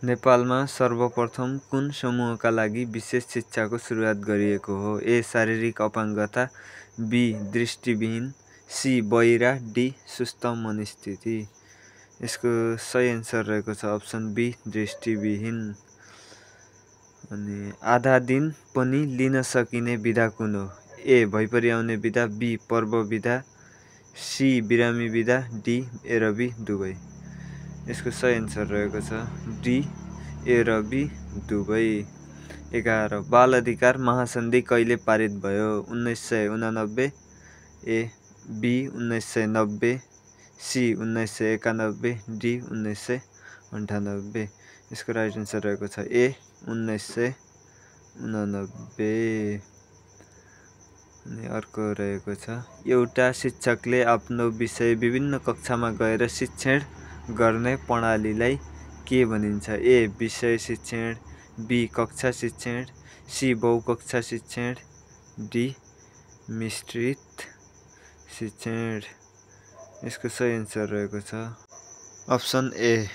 नेपालमा सर्वप्रथम कुन समूहका लागि विशेष शिक्षाको सुरुवात गरिएको हो? ए. शारीरिक अपाङ्गता, बी. दृष्टिविहीन, सी. बहिरा, डी. सुस्त मनस्थिति। यसको सही एन्सर रहेको छ अप्सन बी, दृष्टिविहीन। अनि आधा दिन पनि लिन सकिने बिदा कुन हो? ए. भैपरि आउने बिदा, बी. पर्व बिदा, सी. बिरामी बिदा, डी. ए र बी दुवै। यसको सही एन्सर रहेको छ डी, ए र बी दुवै। 11 बाल अधिकार महासन्धि कहिले पारित भयो? 1989, ए. बी. 1990, सी. 1991, डी. 1998। यसको राइट एन्सर रहेको छ ए. 1989। अनि अर्को रहेको छ एउटा शिक्षकले आफ्नो विषय विभिन्न कक्षामा गएर शिक्षण गर्ने प्रणालीलाई के भनिन्छ? ए. विषय शिक्षण, बी. कक्षा शिक्षण, सी. बहुकक्षा शिक्षण, डी. मिश्रित शिक्षण। यसको सही एन्सर रहेको छ अप्सन ए,